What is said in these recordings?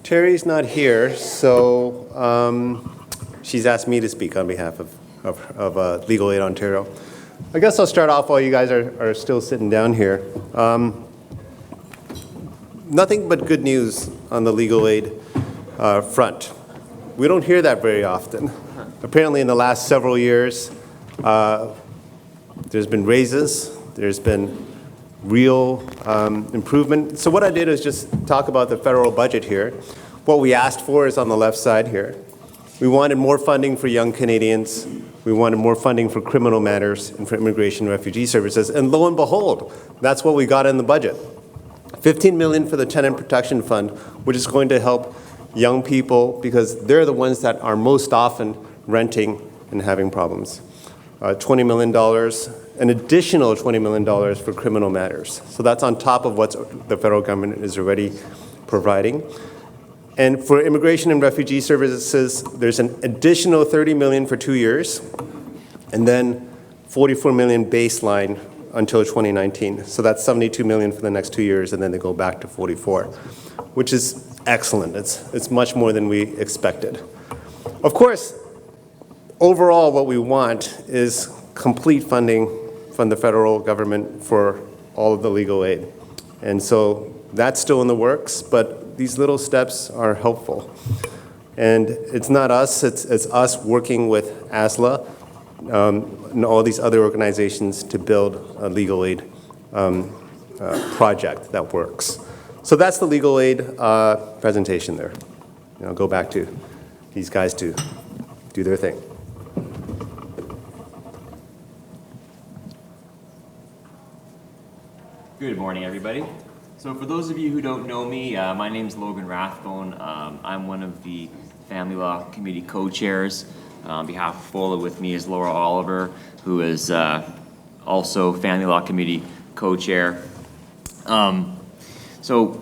Terry's not here, so she's asked me to speak on behalf of Legal Aid Ontario. I guess I'll start off while you guys are still sitting down here. Nothing but good news on the legal aid front. We don't hear that very often. Apparently in the last several years, there's been raises, there's been real improvement. So what I did is just talk about the federal budget here. What we asked for is on the left side here. We wanted more funding for young Canadians. We wanted more funding for criminal matters and for immigration and refugee services. And lo and behold, that's what we got in the budget. $15 million for the Tenant Protection Fund, which is going to help young people because they're the ones that are most often renting and having problems. $20 million, an additional $20 million for criminal matters. So that's on top of what the federal government is already providing. And for immigration and refugee services, there's an additional $30 million for 2 years, and then $44 million baseline until 2019. So that's $72 million for the next 2 years, and then they go back to 44, which is excellent. It's much more than we expected. Of course, overall, what we want is complete funding from the federal government for all of the legal aid. And so that's still in the works, but these little steps are helpful. And it's not us, it's us working with ASLA and all these other organizations to build a legal aid project that works. So that's the legal aid presentation there. And I'll go back to these guys to do their thing. Good morning, everybody. So for those of you who don't know me, my name is Logan Rathbone. I'm one of the Family Law Committee co-chairs. On behalf of FOLA, with me is Laura Oliver, who is also Family Law Committee co-chair. So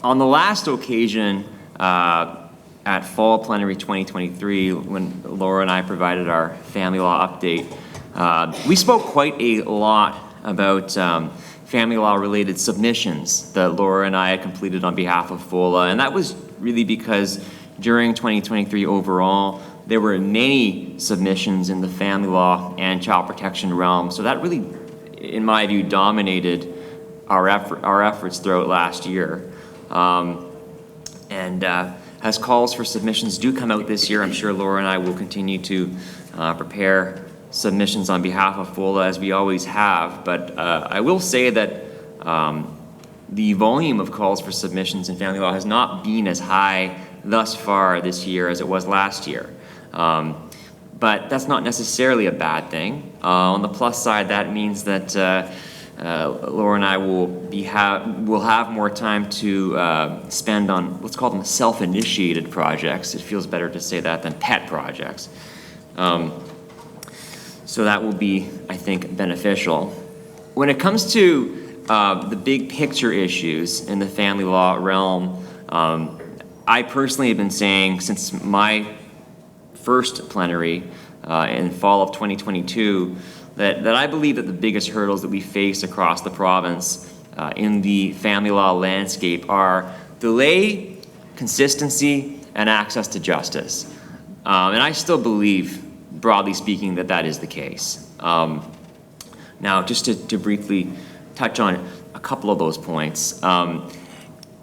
on the last occasion at Fall Plenary 2023, when Laura and I provided our family law update, we spoke quite a lot about family law related submissions that Laura and I had completed on behalf of FOLA, and that was really because during 2023 overall, there were many submissions in the family law and child protection realm. So that really, in my view, dominated our efforts throughout last year. As calls for submissions do come out this year, I'm sure Laura and I will continue to prepare submissions on behalf of FOLA as we always have, but I will say that the volume of calls for submissions in family law has not been as high thus far this year as it was last year. But that's not necessarily a bad thing. On the plus side, that means that Laura and I will have more time to spend on, let's call them self-initiated projects. It feels better to say that than pet projects. So that will be, I think, beneficial. When it comes to the big picture issues in the family law realm, I personally have been saying since my first plenary in fall of 2022 that I believe that the biggest hurdles that we face across the province in the family law landscape are delay, consistency, and access to justice. And I still believe, broadly speaking, that is the case. Now, just to briefly touch on a couple of those points. Now,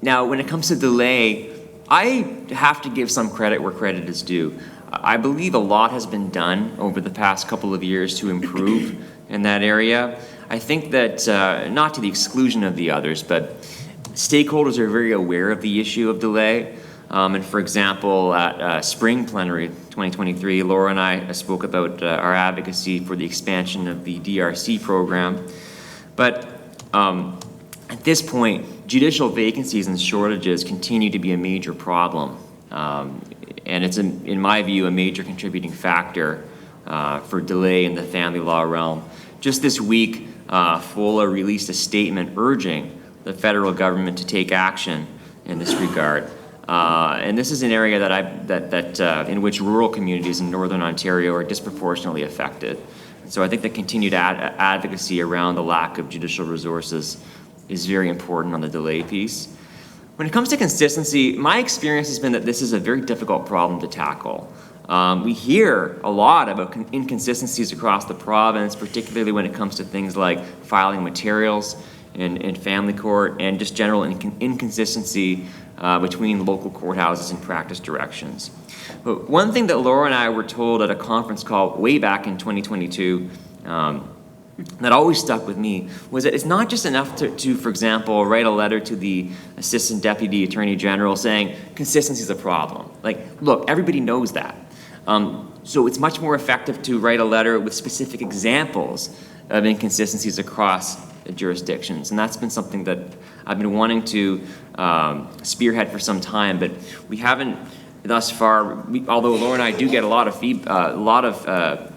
when it comes to delay, I have to give some credit where credit is due. I believe a lot has been done over the past couple of years to improve in that area. I think that, not to the exclusion of the others, but stakeholders are very aware of the issue of delay. And for example, at Spring Plenary 2023, Laura and I spoke about our advocacy for the expansion of the DRC program. But at this point, judicial vacancies and shortages continue to be a major problem. And it's, in my view, a major contributing factor for delay in the family law realm. Just this week, FOLA released a statement urging the federal government to take action in this regard. And this is an area that in which rural communities in Northern Ontario are disproportionately affected. So I think the continued advocacy around the lack of judicial resources is very important on the delay piece. When it comes to consistency, my experience has been that this is a very difficult problem to tackle. We hear a lot about inconsistencies across the province, particularly when it comes to things like filing materials in family court and just general inconsistency between local courthouses and practice directions. But one thing that Laura and I were told at a conference call way back in 2022 that always stuck with me was that it's not just enough to, for example, write a letter to the Assistant Deputy Attorney General saying consistency is a problem. Like, look, everybody knows that. So it's much more effective to write a letter with specific examples of inconsistencies across jurisdictions. And that's been something that I've been wanting to spearhead for some time, but we haven't thus far, although Laura and I do get a lot of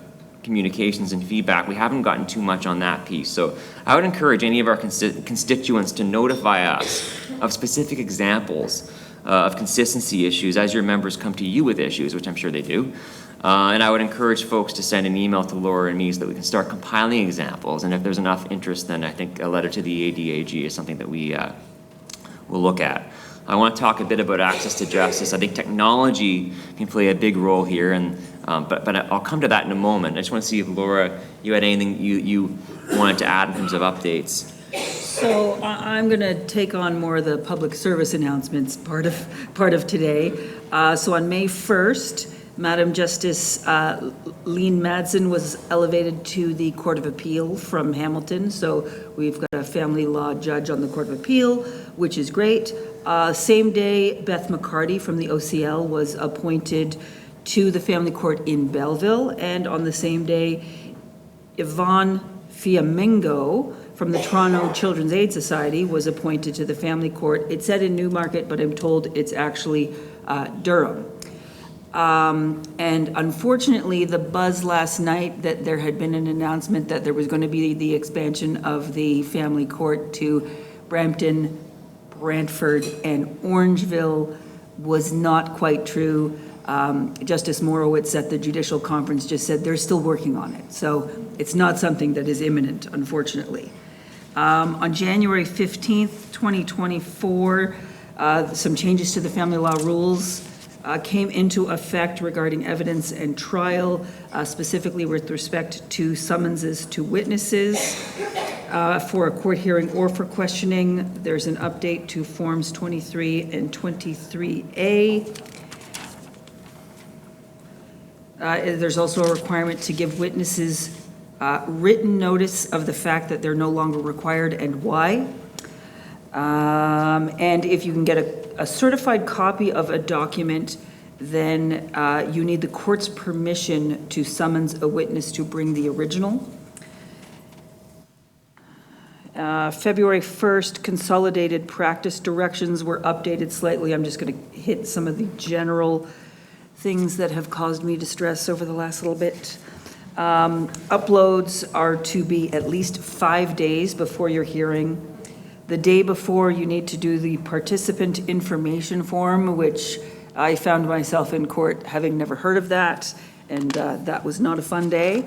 communications and feedback, we haven't gotten too much on that piece. So I would encourage any of our constituents to notify us of specific examples of consistency issues as your members come to you with issues, which I'm sure they do. And I would encourage folks to send an email to Laura and me so that we can start compiling examples. And if there's enough interest, then I think a letter to the ADAG is something that we will look at. I want to talk a bit about access to justice. I think technology can play a big role here, and but I'll come to that in a moment. I just want to see if, Laura, you had anything you wanted to add in terms of updates. So I'm going to take on more of the public service announcements part of today. So on May 1st, Madam Justice Lean Madsen was elevated to the Court of Appeal from Hamilton. So we've got a family law judge on the Court of Appeal, which is great. Same day, Beth McCarty from the OCL was appointed to the family court in Belleville. And on the same day, Yvonne Fiamengo from the Toronto Children's Aid Society was appointed to the family court. It said in Newmarket, but I'm told it's actually Durham. And unfortunately, the buzz last night that there had been an announcement that there was going to be the expansion of the family court to Brampton, Brantford, and Orangeville was not quite true. Justice Morowitz at the judicial conference just said they're still working on it. So it's not something that is imminent, unfortunately. On January 15th, 2024, some changes to the family law rules came into effect regarding evidence and trial, specifically with respect to summonses to witnesses for a court hearing or for questioning. There's an update to Forms 23 and 23A. There's also a requirement to give witnesses written notice of the fact that they're no longer required and why. And if you can get a certified copy of a document, then you need the court's permission to summons a witness to bring the original. February 1st, consolidated practice directions were updated slightly. I'm just going to hit some of the general things that have caused me distress over the last little bit. Uploads are to be at least 5 days before your hearing. The day before, you need to do the participant information form, which I found myself in court having never heard of that, and that was not a fun day.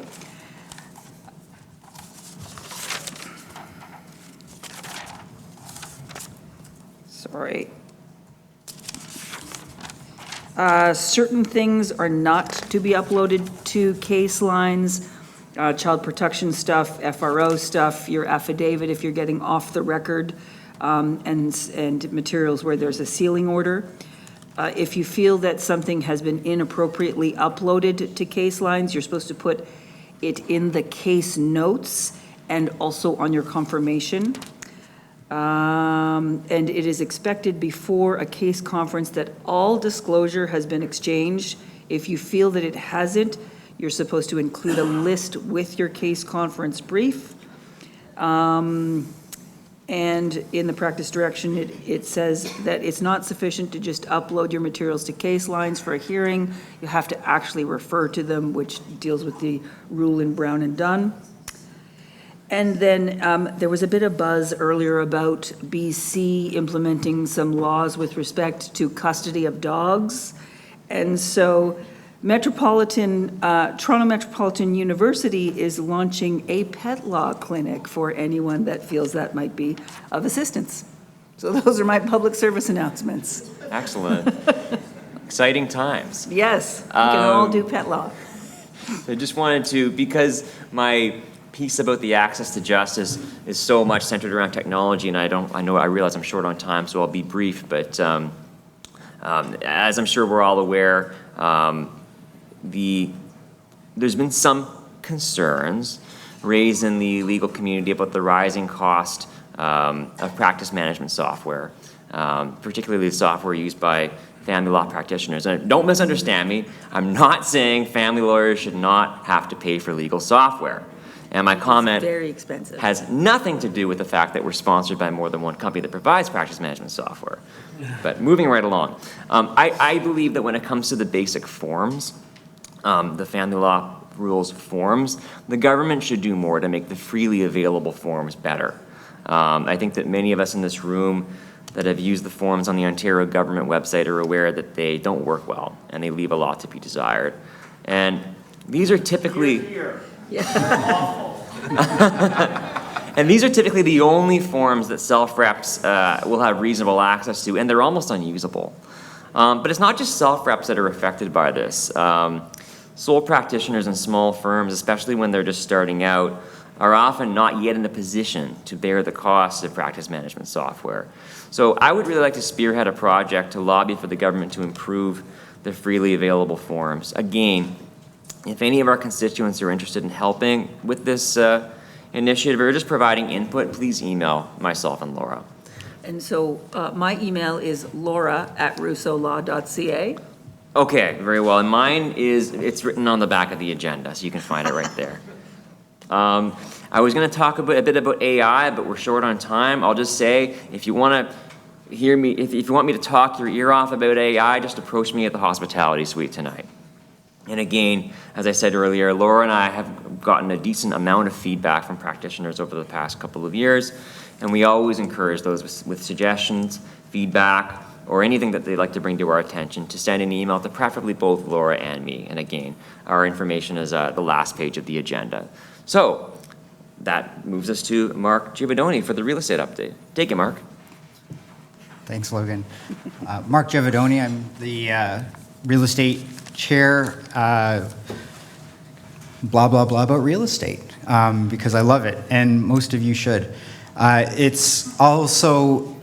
Sorry. Certain things are not to be uploaded to case lines, child protection stuff, FRO stuff, your affidavit if you're getting off the record, and materials where there's a sealing order. If you feel that something has been inappropriately uploaded to case lines, you're supposed to put it in the case notes and also on your confirmation. And it is expected before a case conference that all disclosure has been exchanged. If you feel that it hasn't, you're supposed to include a list with your case conference brief. And in the practice direction, it says that it's not sufficient to just upload your materials to case lines for a hearing. You have to actually refer to them, which deals with the rule in Brown and Dunn. And then there was a bit of buzz earlier about BC implementing some laws with respect to custody of dogs. And so Toronto Metropolitan University is launching a pet law clinic for anyone that feels that might be of assistance. So those are my public service announcements. Excellent. Exciting times. Yes, we can all do pet law. I just wanted to, because my piece about the access to justice is so much centered around technology, and I realize I'm short on time, so I'll be brief, but as I'm sure we're all aware, there's been some concerns raised in the legal community about the rising cost of practice management software, particularly the software used by family law practitioners. And don't misunderstand me, I'm not saying family lawyers should not have to pay for legal software. And my comment Very expensive. has nothing to do with the fact that we're sponsored by more than one company that provides practice management software. But moving right along, I believe that when it comes to the basic forms, the family law rules forms, the government should do more to make the freely available forms better. I think that many of us in this room that have used the forms on the Ontario government website are aware that they don't work well and they leave a lot to be desired. And these are typically... And these are typically the only forms that self-reps will have reasonable access to, and they're almost unusable. But it's not just self-reps that are affected by this. Sole practitioners and small firms, especially when they're just starting out, are often not yet in a position to bear the cost of practice management software. So I would really like to spearhead a project to lobby for the government to improve the freely available forms. Again, if any of our constituents are interested in helping with this initiative or just providing input, please email myself and Laura. And so my email is laura@russolaw.ca. Okay, very well. And mine it's written on the back of the agenda, so you can find it right there. I was going to talk a bit about AI, but we're short on time. I'll just say, if you want to hear me, if you want me to talk your ear off about AI, just approach me at the hospitality suite tonight. And again, as I said earlier, Laura and I have gotten a decent amount of feedback from practitioners over the past couple of years, and we always encourage those with suggestions, feedback, or anything that they'd like to bring to our attention to send an email to preferably both Laura and me. And again, our information is the last page of the agenda. So that moves us to Mark Giovadoni for the real estate update. Take it, Mark. Thanks, Logan. Mark Giovadoni, I'm the real estate chair, blah, blah, blah about real estate, because I love it, and most of you should. It's also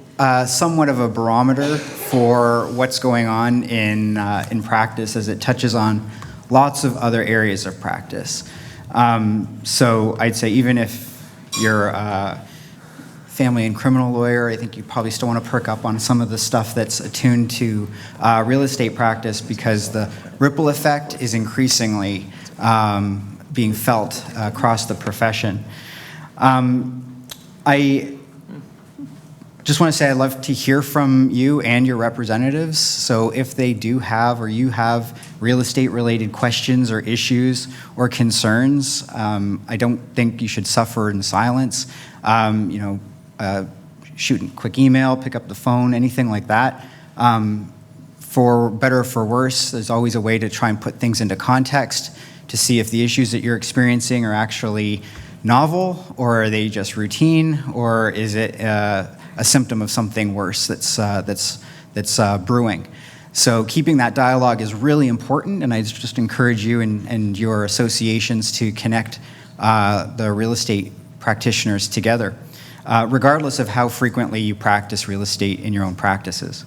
somewhat of a barometer for what's going on in practice, as it touches on lots of other areas of practice. So I'd say even if you're a family and criminal lawyer, I think you probably still want to perk up on some of the stuff that's attuned to real estate practice, because the ripple effect is increasingly being felt across the profession. I just want to say I'd love to hear from you and your representatives. So if they do have, or you have, real estate related questions or issues or concerns, I don't think you should suffer in silence. Shoot a quick email, pick up the phone, anything like that. For better or for worse, there's always a way to try and put things into context to see if the issues that you're experiencing are actually novel, or are they just routine, or is it a symptom of something worse that's brewing. So keeping that dialogue is really important, and I just encourage you and your associations to connect the real estate practitioners together, regardless of how frequently you practice real estate in your own practices.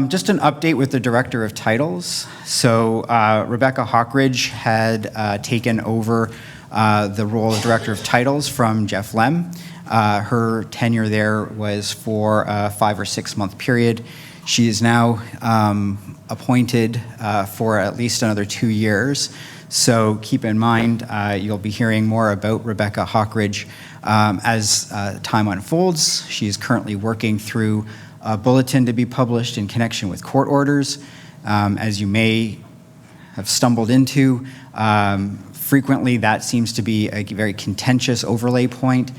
Just an update with the Director of Titles. So Rebecca Hawkridge had taken over the role of Director of Titles from Jeff Lem. Her tenure there was for a 5 or 6 month period. She is now appointed for at least another 2 years. So keep in mind, you'll be hearing more about Rebecca Hawkridge as time unfolds. She is currently working through a bulletin to be published in connection with court orders. As you may have stumbled into, frequently that seems to be a very contentious overlay point.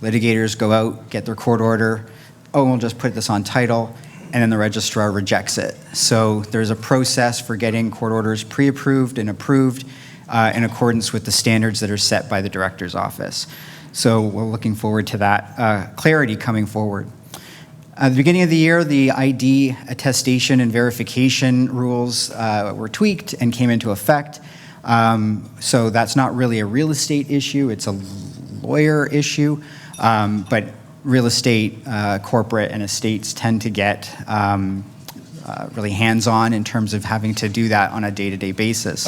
Litigators go out, get their court order, we'll just put this on title, and then the registrar rejects it. So there's a process for getting court orders pre-approved and approved in accordance with the standards that are set by the director's office. So we're looking forward to that clarity coming forward. At the beginning of the year, the ID attestation and verification rules were tweaked and came into effect. So that's not really a real estate issue, it's a lawyer issue, but real estate, corporate, and estates tend to get really hands-on in terms of having to do that on a day-to-day basis.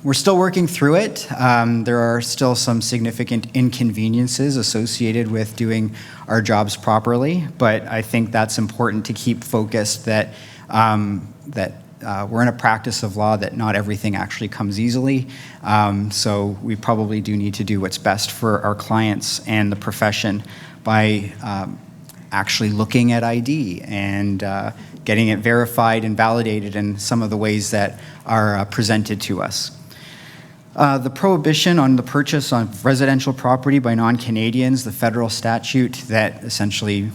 We're still working through it. There are still some significant inconveniences associated with doing our jobs properly, but I think that's important to keep focused that we're in a practice of law that not everything actually comes easily. So we probably do need to do what's best for our clients and the profession by actually looking at ID and getting it verified and validated in some of the ways that are presented to us. The prohibition on the purchase of residential property by non-Canadians, the federal statute that essentially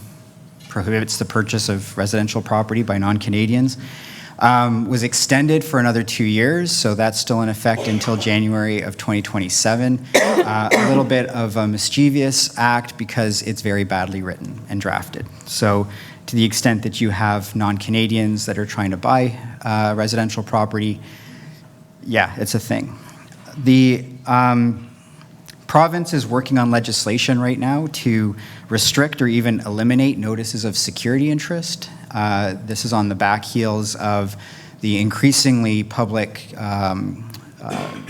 prohibits the purchase of residential property by non-Canadians, was extended for another 2 years, so that's still in effect until January of 2027. A little bit of a mischievous act because it's very badly written and drafted. So to the extent that you have non-Canadians that are trying to buy residential property, yeah, it's a thing. The province is working on legislation right now to restrict or even eliminate notices of security interest. This is on the back heels of the increasingly public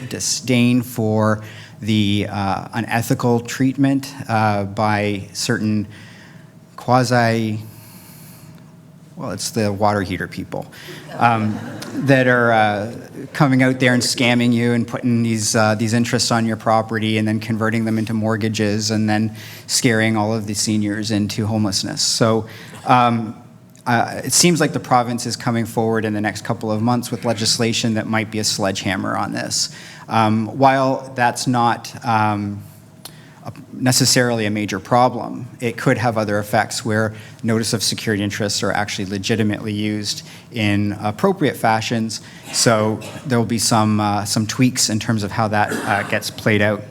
disdain for the unethical treatment by certain it's the water heater people that are coming out there and scamming you and putting these interests on your property and then converting them into mortgages and then scaring all of the seniors into homelessness. So it seems like the province is coming forward in the next couple of months with legislation that might be a sledgehammer on this. While that's not necessarily a major problem, it could have other effects where notice of security interests are actually legitimately used in appropriate fashions. So there will be some tweaks in terms of how that gets played out.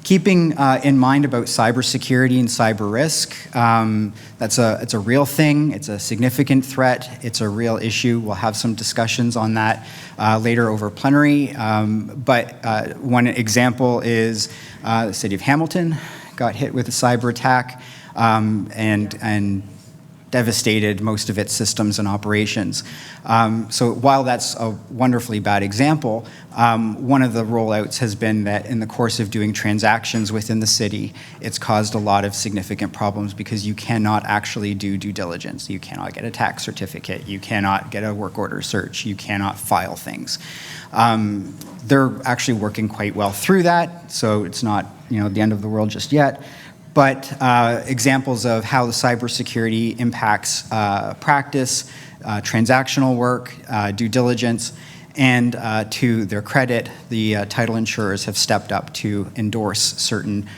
Keeping in mind about cybersecurity and cyber risk, it's a real thing. It's a significant threat. It's a real issue. We'll have some discussions on that later over plenary. But one example is the city of Hamilton got hit with a cyber attack and devastated most of its systems and operations. So while that's a wonderfully bad example, one of the rollouts has been that in the course of doing transactions within the city, it's caused a lot of significant problems because you cannot actually do due diligence. You cannot get a tax certificate. You cannot get a work order search. You cannot file things. They're actually working quite well through that, so it's not the end of the world just yet. But examples of how the cybersecurity impacts practice, transactional work, due diligence, and to their credit, the title insurers have stepped up to endorse certain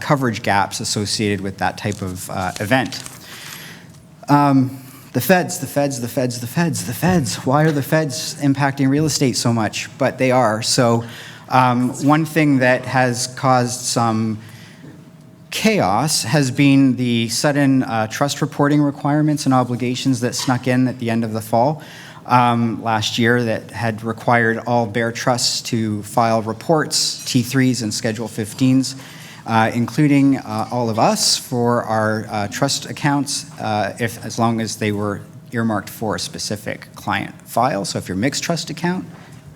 coverage gaps associated with that type of event. The feds. Why are the feds impacting real estate so much? But they are. So one thing that has caused some chaos has been the sudden trust reporting requirements and obligations that snuck in at the end of the fall last year that had required all bear trusts to file reports, T3s and Schedule 15s, including all of us for our trust accounts, as long as they were earmarked for a specific client file. So if you're mixed trust account,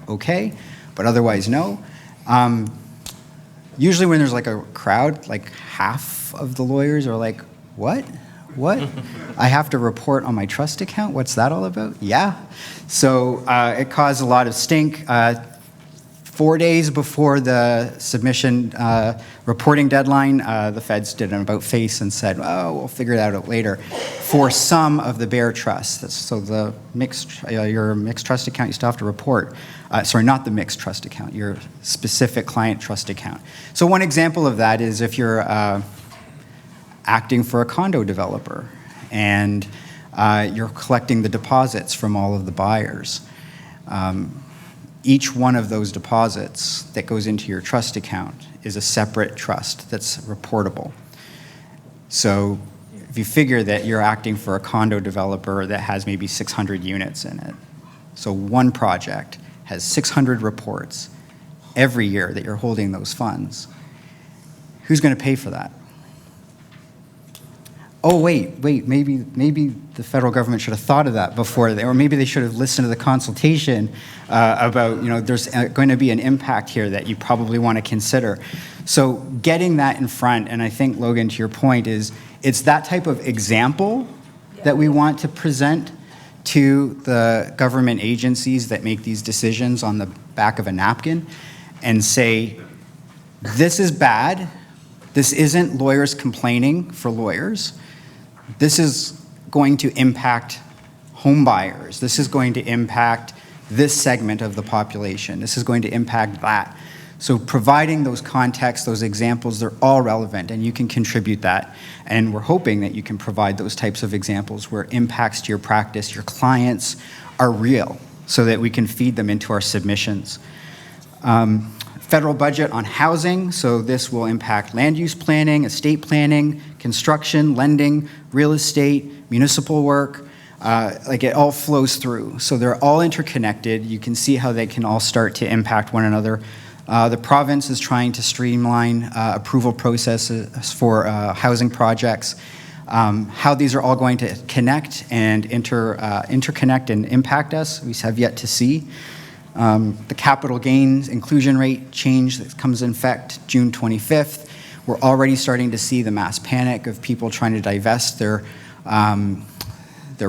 okay, but otherwise no. Usually when there's like a crowd, like half of the lawyers are like, what? I have to report on my trust account? What's that all about? Yeah. So it caused a lot of stink. 4 days before the submission reporting deadline, the feds did an about face and said, oh, we'll figure that out later. For some of the bear trusts, so the your mixed trust account, you still have to report. Sorry, not the mixed trust account, your specific client trust account. So one example of that is if you're acting for a condo developer and you're collecting the deposits from all of the buyers. Each one of those deposits that goes into your trust account is a separate trust that's reportable. So if you figure that you're acting for a condo developer that has maybe 600 units in it, so one project has 600 reports every year that you're holding those funds, who's going to pay for that? Oh, wait, maybe the federal government should have thought of that before, or maybe they should have listened to the consultation about, there's going to be an impact here that you probably want to consider. So getting that in front, and I think, Logan, to your point, is it's that type of example that we want to present to the government agencies that make these decisions on the back of a napkin and say, this is bad. This isn't lawyers complaining for lawyers. This is going to impact home buyers. This is going to impact this segment of the population. This is going to impact that. So providing those contexts, those examples, they're all relevant, and you can contribute that. And we're hoping that you can provide those types of examples where impacts to your practice, your clients, are real, so that we can feed them into our submissions. Federal budget on housing, so this will impact land use planning, estate planning, construction, lending, real estate, municipal work, like it all flows through. So they're all interconnected. You can see how they can all start to impact one another. The province is trying to streamline approval processes for housing projects. How these are all going to connect and interconnect and impact us, we have yet to see. The capital gains inclusion rate change that comes in effect June 25th. We're already starting to see the mass panic of people trying to divest their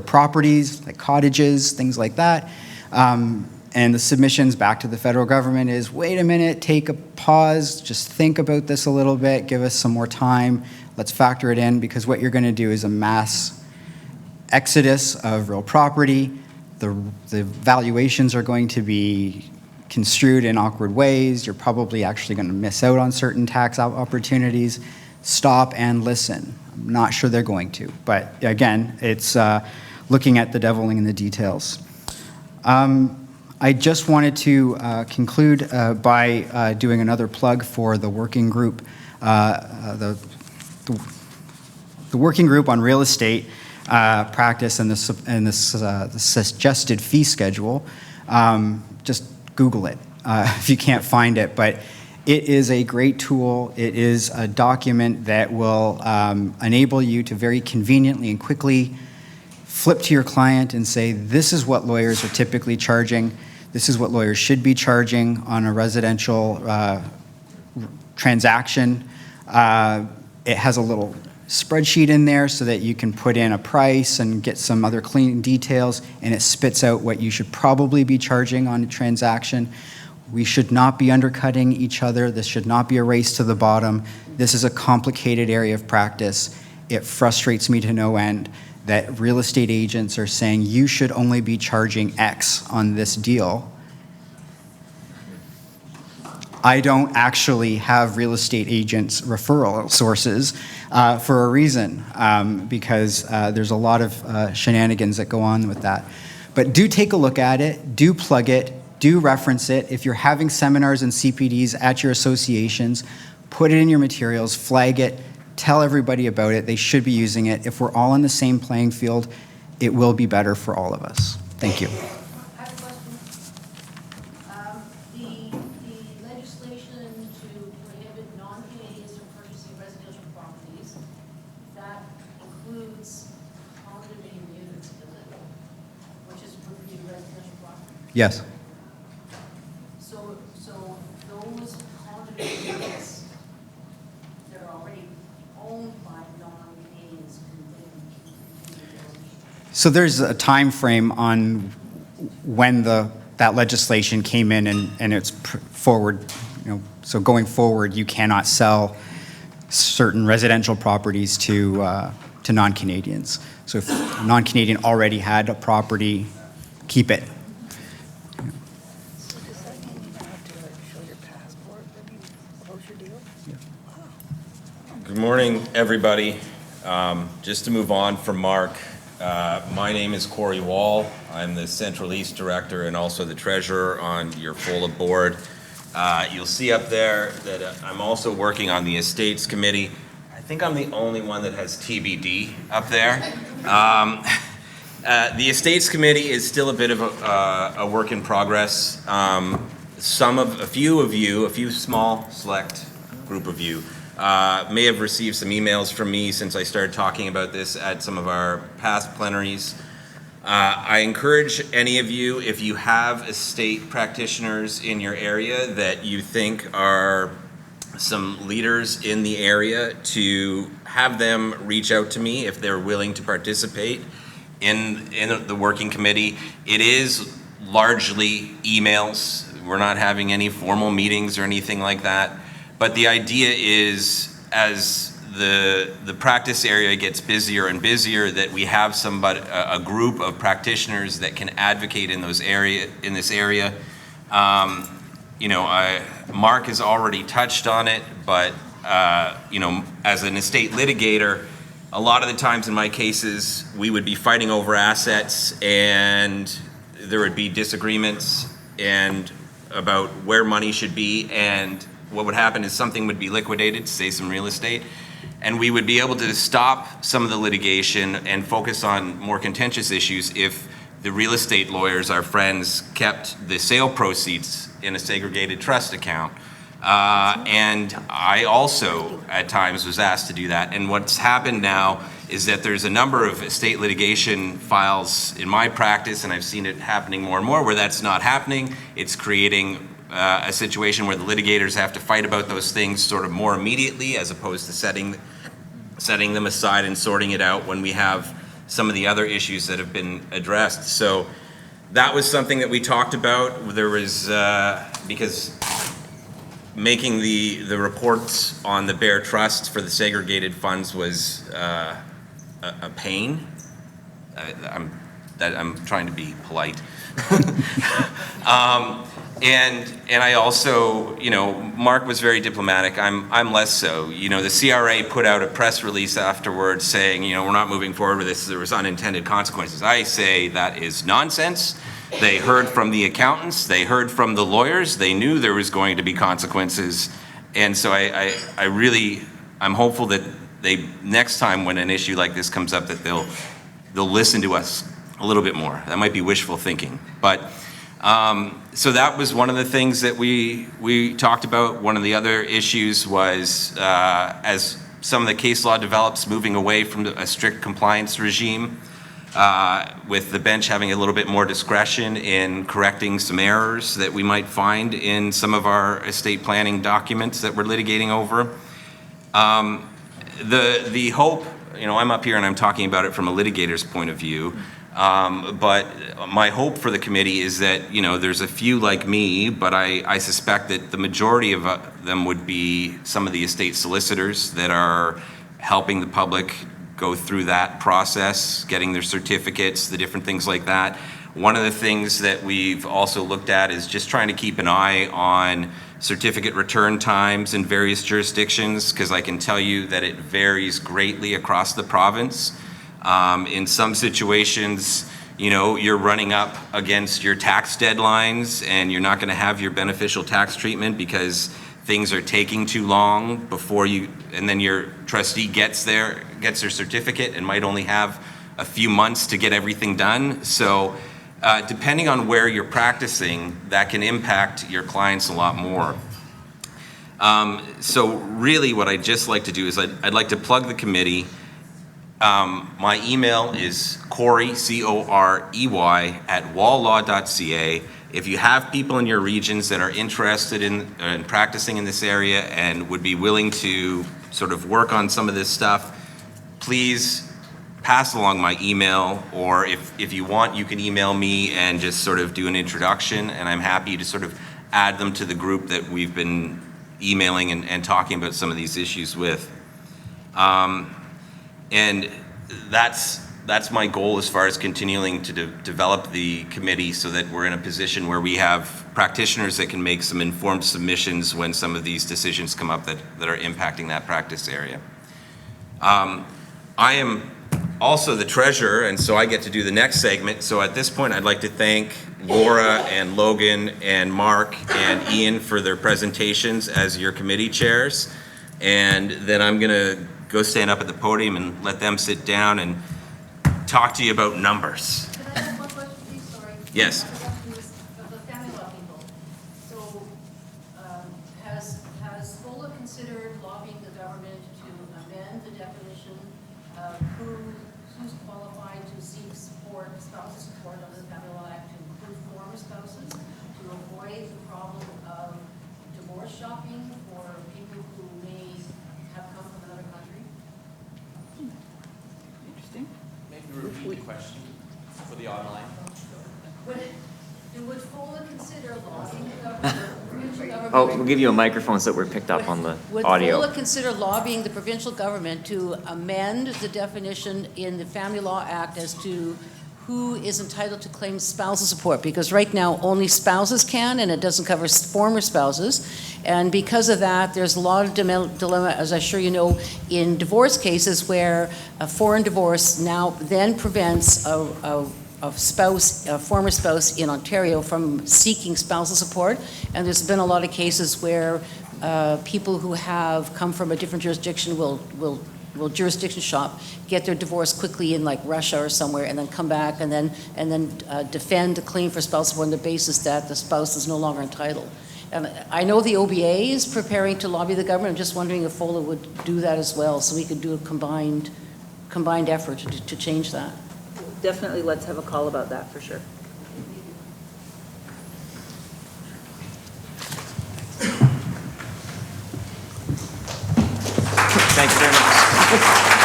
properties, like cottages, things like that. And the submissions back to the federal government is, wait a minute, take a pause, just think about this a little bit, give us some more time, let's factor it in, because what you're going to do is a mass exodus of real property. The valuations are going to be construed in awkward ways. You're probably actually going to miss out on certain tax opportunities. Stop and listen. I'm not sure they're going to, but again, it's looking at the deviling in the details. I just wanted to conclude by doing another plug for the working group, the working group on real estate practice and the suggested fee schedule. Just Google it if you can't find it, but it is a great tool. It is a document that will enable you to very conveniently and quickly flip to your client and say, this is what lawyers are typically charging. This is what lawyers should be charging on a residential transaction. It has a little spreadsheet in there so that you can put in a price and get some other clean details, and it spits out what you should probably be charging on a transaction. We should not be undercutting each other. This should not be a race to the bottom. This is a complicated area of practice. It frustrates me to no end that real estate agents are saying you should only be charging X on this deal. I don't actually have real estate agents referral sources for a reason, because there's a lot of shenanigans that go on with that. But do take a look at it, do plug it, do reference it. If you're having seminars and CPDs at your associations, put it in your materials, flag it, tell everybody about it. They should be using it. If we're all on the same playing field, it will be better for all of us. Thank you. I have a question. The legislation to prohibit non-Canadians from purchasing residential properties, that includes condominium units, does it? Which is would be residential property. Yes. So those condominium units that are already owned by non-Canadians can be So there's a time frame on when that legislation came in, and it's forward. So going forward, you cannot sell certain residential properties to non-Canadians. So if a non-Canadian already had a property, keep it. Good morning, everybody. Just to move on from Mark, my name is Corey Wall. I'm the Central East Director and also the Treasurer on your FOLA board. You'll see up there that I'm also working on the Estates Committee. I think I'm the only one that has TBD up there. The Estates Committee is still a bit of a work in progress. A few small select group of you may have received some emails from me since I started talking about this at some of our past plenaries. I encourage any of you, if you have estate practitioners in your area that you think are some leaders in the area, to have them reach out to me if they're willing to participate in the working committee. It is largely emails. We're not having any formal meetings or anything like that. But the idea is, as the practice area gets busier and busier, that we have a group of practitioners that can advocate in this area. Mark has already touched on it, but as an estate litigator, a lot of the times in my cases, we would be fighting over assets, and there would be disagreements and about where money should be, and what would happen is something would be liquidated, say some real estate, and we would be able to stop some of the litigation and focus on more contentious issues if the real estate lawyers, our friends, kept the sale proceeds in a segregated trust account. And I also, at times, was asked to do that. And what's happened now is that there's a number of estate litigation files in my practice, and I've seen it happening more and more, where that's not happening. It's creating a situation where the litigators have to fight about those things sort of more immediately, as opposed to setting them aside and sorting it out when we have some of the other issues that have been addressed. So that was something that we talked about. There was, because making the reports on the bare trusts for the segregated funds was a pain. I'm trying to be polite. And I also, Mark was very diplomatic. I'm less so. The CRA put out a press release afterwards saying, we're not moving forward with this. There was unintended consequences. I say that is nonsense. They heard from the accountants. They heard from the lawyers. They knew there was going to be consequences. And so I'm hopeful that next time when an issue like this comes up, that they'll listen to us a little bit more. That might be wishful thinking, but so that was one of the things that we talked about. One of the other issues was, as some of the case law develops, moving away from a strict compliance regime, with the bench having a little bit more discretion in correcting some errors that we might find in some of our estate planning documents that we're litigating over. The hope, I'm up here and I'm talking about it from a litigator's point of view. But my hope for the committee is that, there's a few like me, but I suspect that the majority of them would be some of the estate solicitors that are helping the public go through that process, getting their certificates, the different things like that. One of the things that we've also looked at is just trying to keep an eye on certificate return times in various jurisdictions, because I can tell you that it varies greatly across the province. In some situations, you're running up against your tax deadlines and you're not going to have your beneficial tax treatment because things are taking too long before and then your trustee gets their certificate and might only have a few months to get everything done. So depending on where you're practicing, that can impact your clients a lot more. So really what I'd just like to do is I'd like to plug the committee. My email is Corey, C-O-R-E-Y, @wallaw.ca. If you have people in your regions that are interested in practicing in this area and would be willing to sort of work on some of this stuff, please pass along my email, or if you want, you can email me and just sort of do an introduction, and I'm happy to sort of add them to the group that we've been emailing and talking about some of these issues with. And that's my goal as far as continuing to develop the committee so that we're in a position where we have practitioners that can make some informed submissions when some of these decisions come up that are impacting that practice area. I am also the treasurer, and so I get to do the next segment. So at this point, I'd like to thank Laura and Logan and Mark and Ian for their presentations as your committee chairs. And then I'm going to go stand up at the podium and let them sit down and talk to you about numbers. Can I ask one question, please? Sorry. Yes. Of the family law people. So, has FOLA considered lobbying the government to amend the definition of who's qualified to seek support, spousal support under the Family Law Act to include former spouses, to avoid the problem of divorce shopping for people who may have come from another country? Interesting. Maybe repeat the question for the online. Would FOLA consider lobbying the government, provincial government? Oh, we'll give you a microphone so that we're picked up on the Would audio. FOLA consider lobbying the provincial government to amend the definition in the Family Law Act as to who is entitled to claim spousal support? Because right now, only spouses can, and it doesn't cover former spouses. And because of that, there's a lot of dilemma, as I'm sure you know, in divorce cases where a foreign divorce now then prevents a former spouse in Ontario from seeking spousal support. And there's been a lot of cases where people who have come from a different jurisdiction will jurisdiction shop, get their divorce quickly in like Russia or somewhere, and then come back and then defend a claim for spousal support on the basis that the spouse is no longer entitled. And I know the OBA is preparing to lobby the government. I'm just wondering if FOLA would do that as well, so we could do a combined effort to change that. Definitely, let's have a call about that for sure. Thank you very much.